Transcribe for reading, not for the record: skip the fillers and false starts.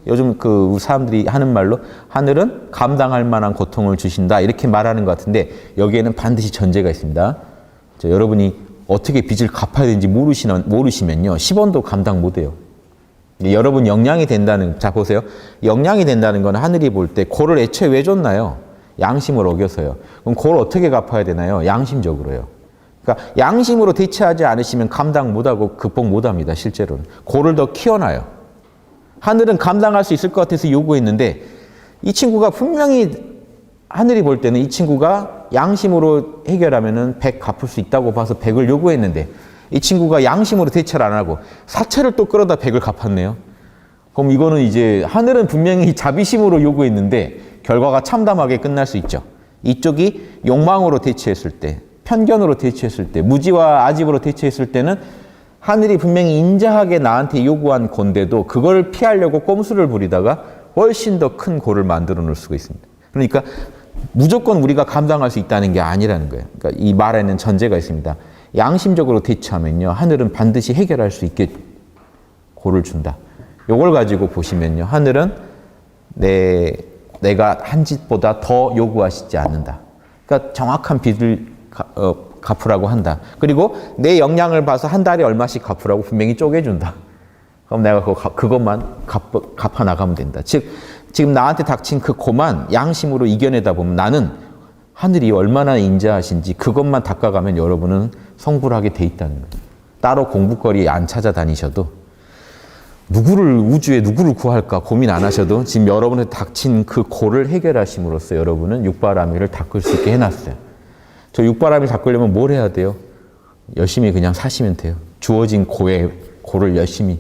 요즘 그 사람들이 하는 말로 하늘은 감당할 만한 고통을 주신다 이렇게 말하는 것 같은데 여기에는 반드시 전제가 있습니다. 여러분이 어떻게 빚을 갚아야 되는지 모르시면요 10원도 감당 못해요. 여러분 영양이 된다는, 자 보세요. 영양이 된다는 건 하늘이 볼 때 고를 애초에 왜 줬나요? 양심을 어겨서요. 그럼 고를 어떻게 갚아야 되나요? 양심적으로요. 그러니까 양심으로 대처하지 않으시면 감당 못하고 극복 못합니다. 실제로는. 고를 더 키워놔요. 하늘은 감당할 수 있을 것 같아서 요구했는데 이 친구가 분명히 하늘이 볼 때는 이 친구가 양심으로 해결하면은 100 갚을 수 있다고 봐서 100을 요구했는데 이 친구가 양심으로 대처를 안 하고 사채를 또 끌어다 100을 갚았네요. 그럼 이거는 이제 하늘은 분명히 자비심으로 요구했는데 결과가 참담하게 끝날 수 있죠. 이쪽이 욕망으로 대처했을 때, 편견으로 대처했을 때, 무지와 아집으로 대처했을 때는 하늘이 분명히 인자하게 나한테 요구한 건데도 그걸 피하려고 꼼수를 부리다가 훨씬 더 큰 고를 만들어 놓을 수가 있습니다. 그러니까 무조건 우리가 감당할 수 있다는 게 아니라는 거예요. 그러니까 이 말에는 전제가 있습니다. 양심적으로 대처하면요, 하늘은 반드시 해결할 수 있게 고를 준다. 요걸 가지고 보시면요, 하늘은 내가 한 짓보다 더 요구하시지 않는다. 그러니까 정확한 빚을 갚으라고 한다. 그리고 내 역량을 봐서 한 달에 얼마씩 갚으라고 분명히 쪼개준다. 그럼 내가 그것만 갚아 나가면 된다. 즉, 지금 나한테 닥친 그 고만 양심으로 이겨내다 보면 나는 하늘이 얼마나 인자하신지 그것만 닦아가면 여러분은 성불하게 돼 있다는 거예요. 따로 공부거리 안 찾아다니셔도 우주에 누구를 구할까 고민 안 하셔도 지금 여러분한테 닥친 그 고를 해결하심으로써 여러분은 육바라밀을 닦을 수 있게 해놨어요. 저 육바라밀 닦으려면 뭘 해야 돼요? 열심히 그냥 사시면 돼요. 주어진 고를 열심히